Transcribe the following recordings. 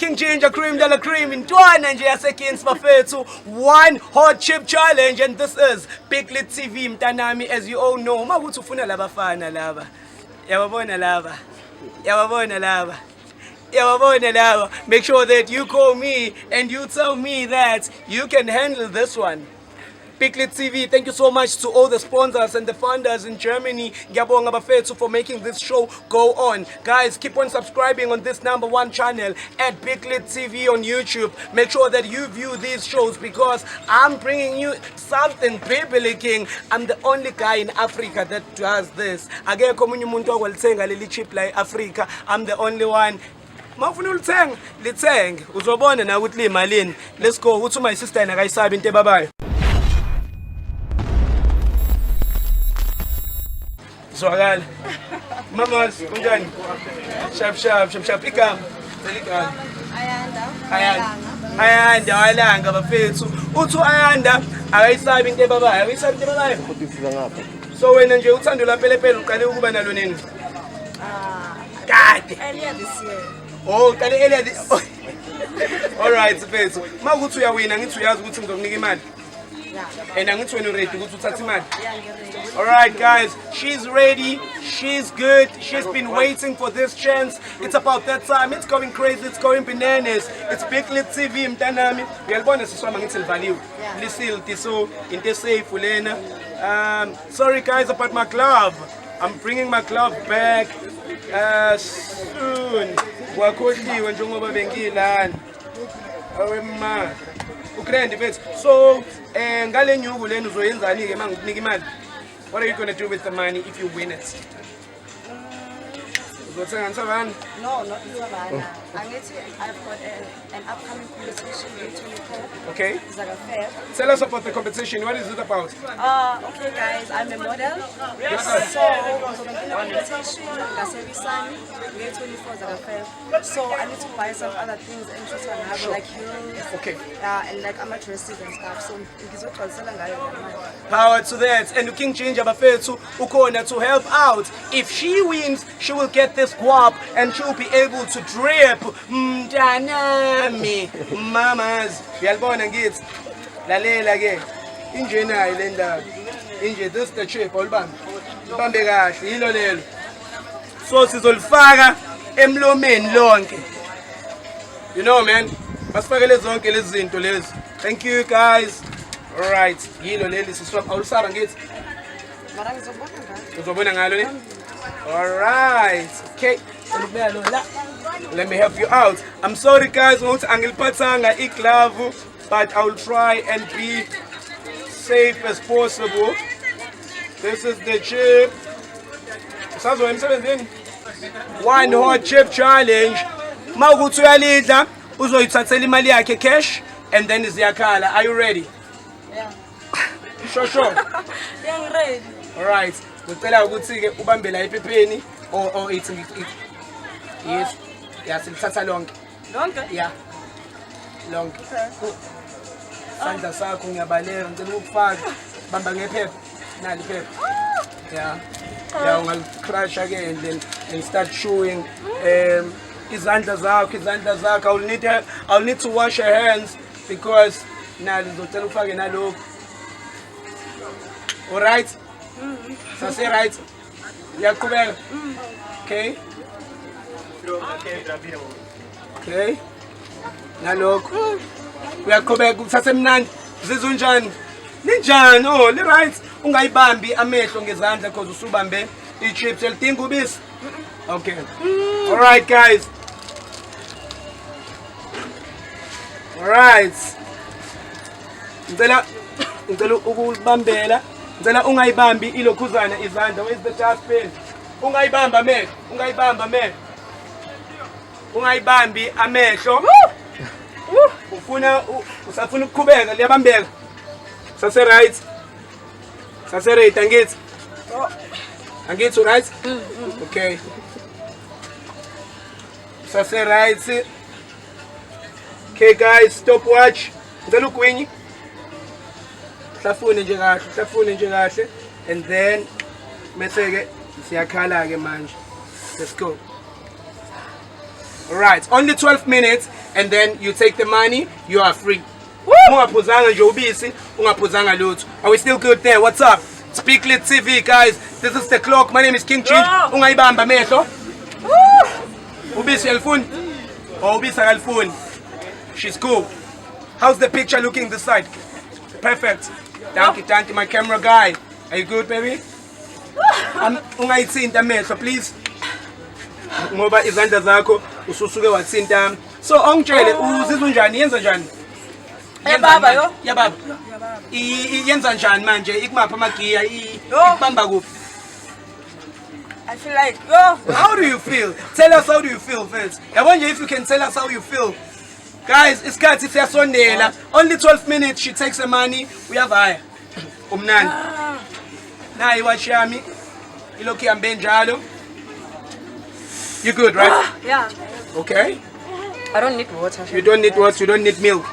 King Ginger, Creme de La Creme, in Twana nje yasekins bafethu, one hot chip challenge, and this is gLiTtv mtanami. As you all know, makuthi ufuna laba fana laba. Yababona laba. Yababona laba. Yababona laba. Make sure that you call me and you tell me that you can handle this one. gLiTtv, thank you so much to all the sponsors and the funders in Germany. Ngiyabonga bafethu for making this show go on. Guys, keep on subscribing on this #1 channel at gLiTtv on YouTube. Make sure that you view these shows because I'm bringing you something biblical. I'm the only guy in Africa that does this. Akekho omunye umuntu okwalithenga leli chip la eAfrica. I'm the only one. Mawufuna ulithenga, lithenge. Uzobona na ukuthi limalini. Let's go. Uthi my sister yena akayisabi into ebabayo. Zwakala. Mamas, kunjani? Shap. Igama. Ayanda walanga bafethu. Uthi Ayanda akayisabi into ebabayo. Akayisabi into ebabayo. So wena nje uthando laphelepele uqale ukuba nalo nini? Kade. Earlier this year. Oh, kade earlier this. All right, bafethu. Makuthi uyawina ngithi uyazi ukuthi ngizokunika imali. And I'm going to ready to go to Tatiman. Alright guys, she's ready, she's good, she's been waiting for this chance. It's about that time, it's going crazy, it's going bananas. It's gLiTtv mtanami. Uyalibona siswama ngithi value. Lisilti so into safe ulena. Sorry guys about my glove. I'm bringing my glove back soon. Wakhohliwe njengoba bengilana. Awema. So, ngale nyuku leni uzoyenzani ke mangikunika imali? What are you going to do with the money if you win it? Uzothenga nsabana? No, not Savannah. I've got an upcoming competition in 2024. Okay. Fair. Tell us about the competition. What is it about? Okay guys, I'm a model. So, competition, so I need to buy some other things and like heels. Okay. And like amateuristic and stuff. So, power to that. And King Ginger bafethu ukhona to help out. If she wins, she will get this guap and she'll be able to drip. Mtanami. Mamas. Uyalibona ngithi. Lalela ke. Inje nayo le ndaba. Inje this the chip olibambe. Ubambe kahle yilo lelo. So sizolifaka emlomeni lonke. You know man. Basifakele zonke lezi zinto lezi. Thank you guys. All right. Yilo leli siswap awulisaba ngithi. Uzobona ngalo le. All right. Okay. Let me help you out. I'm sorry guys, ngokuthi angiliphathanga iglove, but I will try and be safe as possible. This is the chip. Sazo emsebenzini. One hot chip challenge. Mawukuthi uyalidla, uzoyithathela imali yakhe cash and then iziyakhala. Are you ready? Yeah. Sure. Yeah, I'm ready. All right. Ngicela ukuthi ke ubambe la ephepheni or it's yes. Yeah, silithatha lonke. Lonke? Yeah. Lonke. Sandla sakho ngiyabaleka ngicela ukufaka. Bamba ngephepha. Nali iphepha. Yeah. Yeah, ungal-crush again and start chewing. Izandla zakho. I'll need to wash your hands because nali ngicela ufake nalokho. All right? Say right. Uyaqhubeka. Okay. Okay. Nalokho. Uyaqhubeka uthathe mnandi. Zizwe njani? Ninjani? Oh, li right. Ungayibambi amehlo ngezandla because usubambe ichips elidinga ubisi. Okay. All right guys. All right. Ngicela ukubambela. Ngicela ungayibambi ilokhuzana izandla. Where's the dustbin? Ungayibamba amehlo. Ungayibambi amehlo. Usafuna ukuqhubeka liyabambeka. Sase right. Sase right angithi. Angithi right? Okay. Sase right. Okay guys, stop watch. Ngicela ugwinyi. Hlafune nje kahle and then mase ke siyakhala ke manje. Let's go. All right, only 12 minutes. and then you take the money, you are free. Ungaphuzanga nje ubisi, ungaphuzanga lutho. Are we still good there? What's up? It's gLiTtv, guys. This is the clock. My name is King Chinch. Ungayibamba mehlo. Ubisi yalifuni? Oh, ubisi akalifuni. She's cool. How's the picture looking this side? Perfect. Thank you, my camera guy. Are you good, baby? Ungayithinta amehlo, please. Ngoba izandla zakho ususuke wathinta. So ongitshele uzizwa njani? Yenza njani? Baba yo. Ya baba. Yenza njani manje? Ikumapha amagiya ikubamba kuphi? I feel like yo. How do you feel? Tell us how do you feel first. I wonder if you can tell us how you feel. Guys, isikhathi siyasondela. Only 12 minutes she takes the money. Uyavaya. Umnandi. Nayi watch yami. Ilokhu ihambe njalo. You good, right? Yeah. Okay. I don't need water. You don't need water, you don't need milk.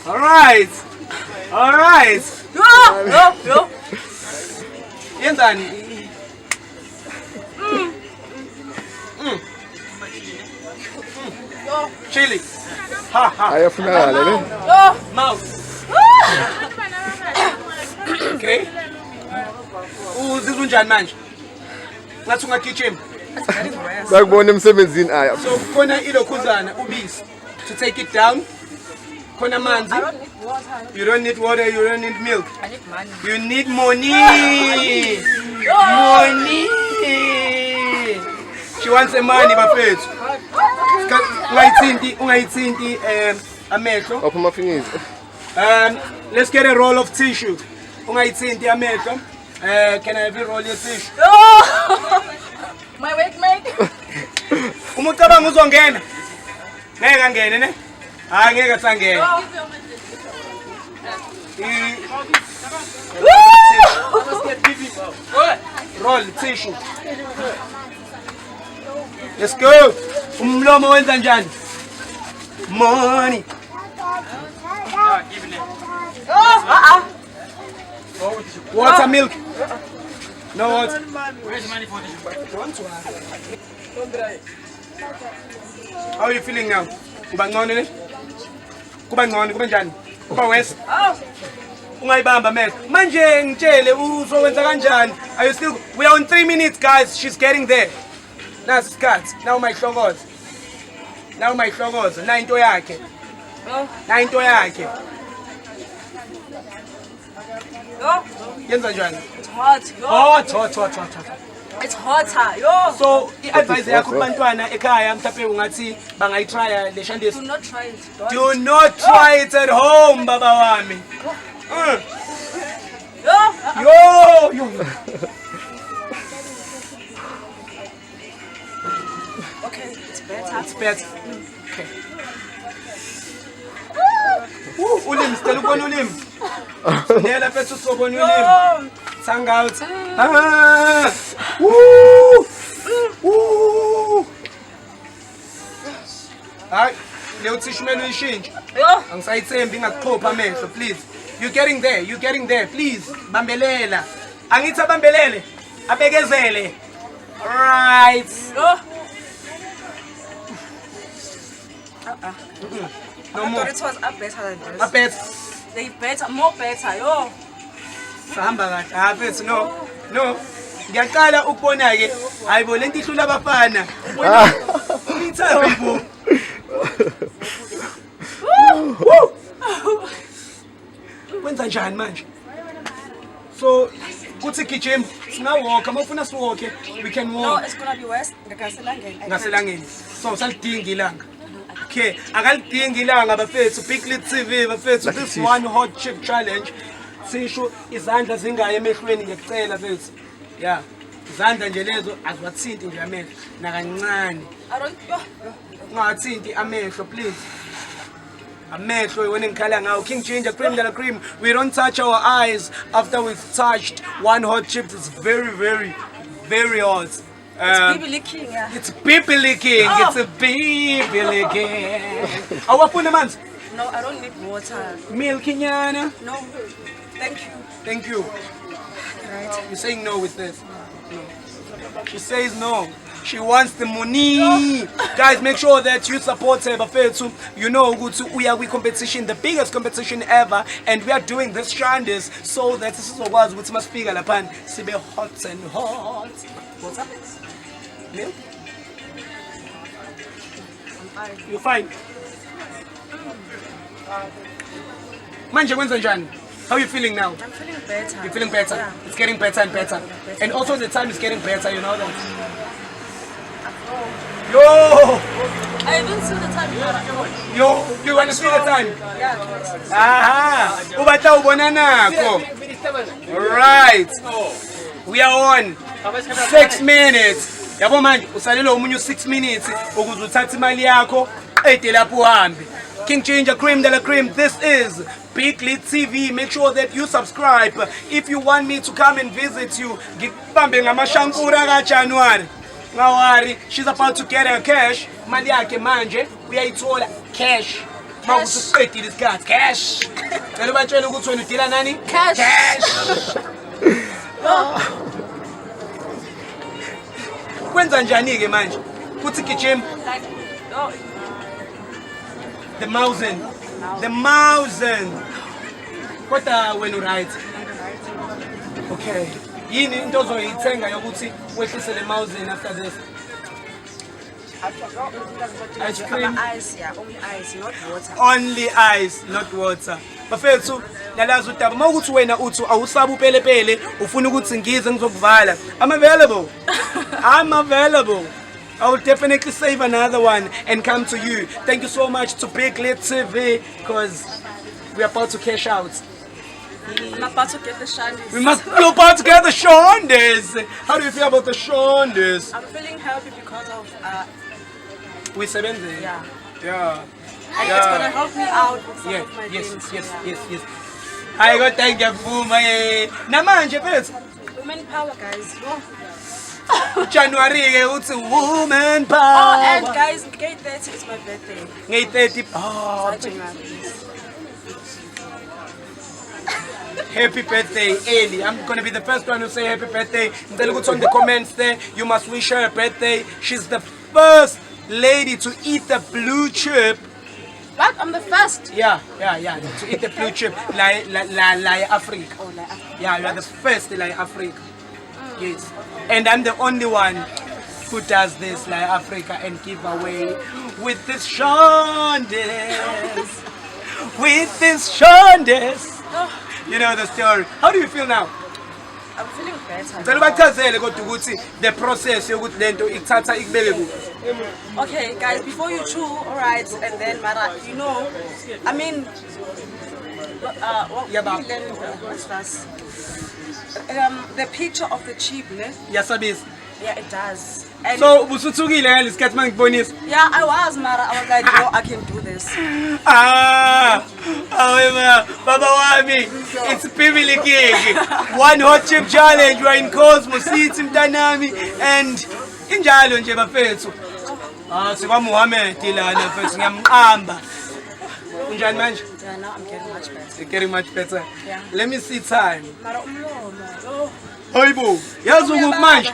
All right. All right. Yo. Yenzani? Chili. Ha. Ayafunakala ne? Mouth. Okay. Uzizwa njani manje? Ngathi ungagijima. Sakubona emsebenzini aya. So khona ilokhuzana ubisi to take it down. Khona manzi. I don't need water. You don't need water, you don't need milk. I need money. You need money. Money. She wants the money, bafethu. Ungayithinti amehlo. Opha amafinyisi. Let's get a roll of tissue. Ungayithinti amehlo. Can I have a roll of tissue? My workmate. Umucabanga uzongena. Ngeke angene ne? Hayi ngeke sangena. Roll tissue. Let's go. Umlomo wenza njani? Money. Water, milk. No water. Where's the money for this? How are you feeling now? Kuba ngcono ne? Kuba ngcono, kuba njani? Kuba west? Ungayibamba mehlo. Manje ngitshele uzowenza kanjani? Are you still? We are on 3 minutes, guys. She's getting there. Nasi isikhathi. Now my hlokoza. Now my hlokoza. Na into yakhe. Na into yakhe. Yenza njani? It's hot. Yo. Hot. It's hotter. Yo. So, i-advice yakho kubantwana ekhaya mhlawumbe ungathi bangayitry le shandisi. Do not try it. Do not try it at home, baba wami. Yo. Okay, it's better. It's better. Okay. Ulimi, sicela ukubona ulimi. Ndela phethu sobona ulimi. Sang out. Hayi, leyo tissue mele uyishintshe. Yo. Angisayithembi ngakuxhopha amehlo, please. You're getting there, please. Bambelela. Angithi abambelele. Abekezele. Right. Yo. No I more. thought it was up better than this. Aphethe. They better, more better. Yo. Sahamba kahle. Aphethe no. Ngiyaqala ukubona ke. Hayibo lento ihlula abafana. Ngithabe ibo. Wenza njani manje? So kuthi gijima singawalk, amafuna siwalke, we can No, walk. it's gonna be worse. Ngaselangeni. Ngaselangeni. So salidinga ilanga. Okay, akalidinga ilanga bafethu gLiTtv bafethu this one hot chip challenge. Sisho izandla zingaye emehlweni ngiyacela bafethu. Yeah. Izandla nje lezo aziwathinti nje amehlo nakancane. I don't. Yo. Ungathinti amehlo please. Amehlo when ngikhala ngawo King Ginger Creme de La Creme. We don't touch our eyes after we've touched one hot chip. It's very hot. It's baby licking, yeah. It's baby licking. Oh. It's a baby licking. Awafuna manzi? No, I don't need water. Milk nyana? No. Thank you. Thank you. Right. You're saying no with this? No. She says no. She wants the money. Guys, make sure that you support her. Bafethu, you know, we are competition, the biggest competition ever, and we are doing this shandis so that this is what was with must figure upon. Sibe hot and hot. What's up? Milk? You're fine. Manje wenza njani? How are you feeling now? I'm feeling better. You're feeling better? Yeah. It's getting better and better. And also the time is getting better, you know that? Yo! I didn't see the time. Yo! You want to see the time? Yeah. Aha! Ubata ubona nako. Alright. We are on 6 minutes. Yabo manje usalele umunye 6 minutes ukuze uthathe imali yakho ede lapho uhambe. King Ginger, Creme de La Creme. This is gLiTtv. Make sure that you subscribe. If you want me to come and visit you, ngibambe ngamashankura ka January. Ngawari, she's about to get her cash. Mali yakhe manje uyayithola cash. Mawuthi uqedile isikhathi cash. Ngalo batshela ukuthi wena udila nani? Cash. Kwenza njani ke manje? Kuthi gijim. The mountain. The mountain. What when you right? Okay. Yini into ozoyithenga yokuthi wehlise le mountain after this? Ice cream. Ice, yeah, only ice, not water. Only ice, not water. Bafethu, nalazi udaba mawukuthi wena uthi awusabu pelepele ufuna ukuthi ngize ngizokuvala. I'm available. I'm available. I will definitely save another one and come to you. Thank you so much to gLiTtv because we're about to cash out. I'm about to get the shandies. We're about to get the shandies. How do you feel about the shandies? I'm feeling happy because of We 7 yeah. Yeah. And it's gonna help me out with some Yeah, of my yes, things. yes, Yeah. yes, yes. I got thank you for my namanje bethu. Women power, guys. Oh. January ke uthi woman Oh, power. and guys, Gate 30 is my birthday. Ngay 30. Oh, January. happy birthday, Eli. I'm gonna be the first one to say happy birthday. Ngicela ukuthi on the comments there, you must wish her a birthday. She's the first lady to eat the blue chip. What? I'm the first. Yeah. To eat the blue chip, like Africa. Oh, like Africa. Yeah, you are the first like Africa. Yes. And I'm the only one who does this like Africa and give away with this shandies. With this shandies. You know the story. How do you feel now? I'm feeling better. Ngicela ubachazele kodwa ukuthi the process yokuthi lento ikuthatha ikubeke kuphi. Okay, guys, before you chew, alright, and then Mara, you know, I mean, Yeah, but- what's that? The picture of the chip, ne? Yasabisa. Yeah, it does. And So usuthukile ngalesikhathi mangibonisa. yeah, I was Mara. I was like, no, I can do this. However, Baba Wami, it's Pimili King. One hot chip challenge, we're in Cosmos, it's Mtanami, and injalo nje bafethu. Sikwa Muhammad ilana mfethu ngiyamqamba. Unjani manje? Yeah, now I'm getting much better. You're getting much better. Yeah. Let me see time. Mara, umlomo. Oh, Hayibo, yazi ukuthi manje.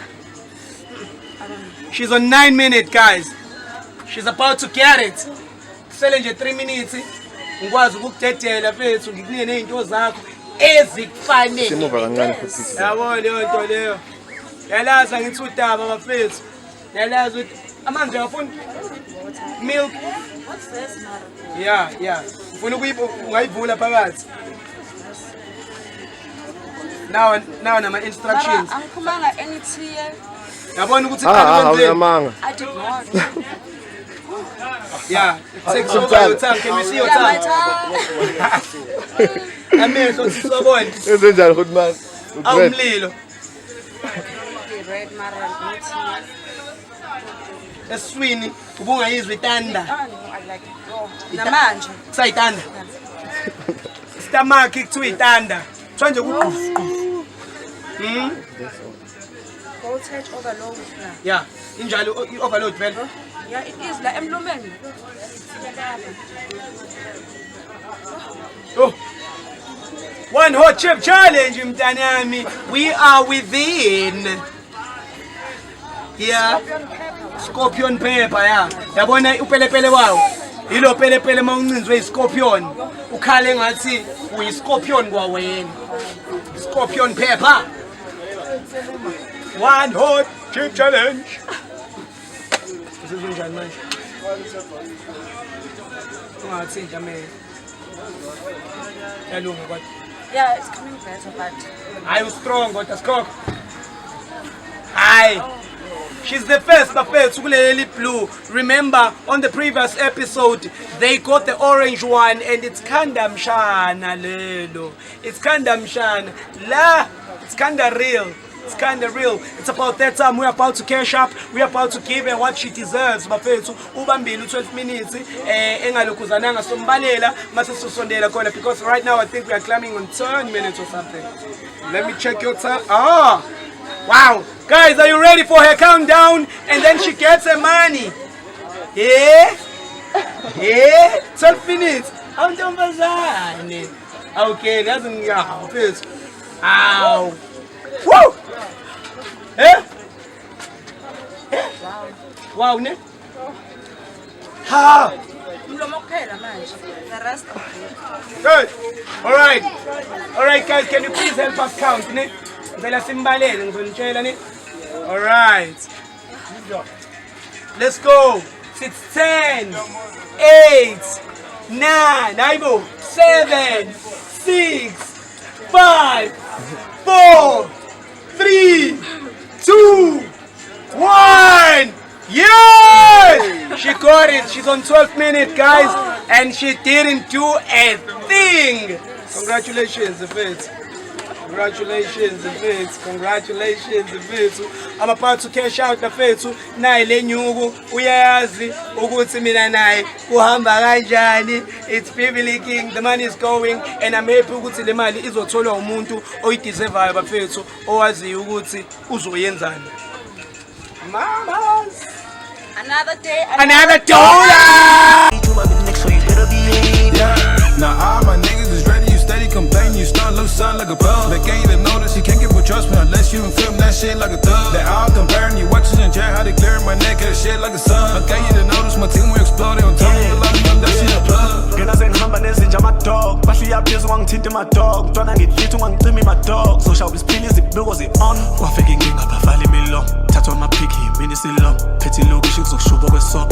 She's on 9 minutes, guys. She's about to get it. Kusele nje 3 minutes. Ngikwazi ukukudedela mfethu ngikunike nezinto zakho ezikufanele. Simuva kancane futhi. Yabona leyo nto leyo. Yalaza ngithi udaba bafethu. Yalaza ukuthi amanzi uyafuna milk. what's this, Mara? Yeah. Ufuna ungayivula phakathi. Now nama instructions. Mara, angikhulumanga any tea. Yabona ukuthi Awunamanga. I did not. Yeah, take over your tongue. Can we see your Yeah, my tongue? tongue. Amehlo sisobona. Enzenjani futhi man? Awumlilo. Red Mara, no tea. Eswini ubungayizwa itanda. Oh, no, I like it. Oh, namanje. Kusayitanda. Stomach kuthiwa itanda. Kuthiwa nje ku Voltage overload. Yeah, injalo i-overload vele. Yeah, it is like emlomeni. Oh. One hot chip challenge mntanami. We are within. Yeah. Stop your Scorpion pepper ya. Yabona upelepele wawo. Yilo pelepele mawuncinzwe iscorpion. Ukhale ngathi uyiscorpion kwawena. Scorpion pepper. One hot chip challenge. Sizunjani manje? Ungathinta mina. Yalunga kodwa. Yeah, it's coming better, but Are you strong kodwa skok? Aye. She's the first bafethu kuleli blue. Remember on the previous episode they got the orange one and it's kinda mshana lelo. It's kinda mshana. La, it's kinda real. It's kinda real. It's about that time we're about to cash up. We're about to give her what she deserves. Bafethu ubambile 12 minutes engalokuzananga sombalela mase sosondela khona because right now I think we are climbing on 10 minutes or something. Let me check your time. Ah. Wow. Guys, are you ready for her countdown? And then she gets her money. Yeah? Yeah? 12 minutes. How many? Okay, that's enough. Ow. Woo! Eh? Wow, ne? Ha! the rest of it. Good. All right, guys, can you please help us count, ne? Vela simbalele ngizonitshela ne. All right. Let's go. 6, 10, 8, 9, Aibo, 7, 6, 5, 4, 3, 2, 1. Yeah! She got it. She's on 12 minutes, guys, and she didn't do a thing. Congratulations, Fitz. Congratulations, Fitz. Congratulations, Fitz. I'm about to cash out the Fitz. Naye le nyuku uyayazi ukuthi mina naye kuhamba kanjani. It's Beverly King. The money is going, and I'm happy ukuthi le mali izotholwa umuntu oyideservayo bafethu owaziyo ukuthi uzoyenzani. Mamas. Another day, Another dollar. Now all my niggas is ready, you steady complaining, you start look something like a bug. They can't even notice, you can't get with trust me unless you film that shit like a thug. They all comparing you, watching in jail, how they clearing my neck, that shit like a sun. I gave you the notice, my team will explode, on top of the lot, that shit a plug. Ngena sengihamba nezinja amadog bashiya phezulu wangithinta emadog ntwana ngidlithi ungangicimi emadog so shawuba isiphila izibuko zi-on kwafika inkinga bavala imilomo thathwa amaphikhi yimini silom phethe ilokishi kuzokushuba kwesoko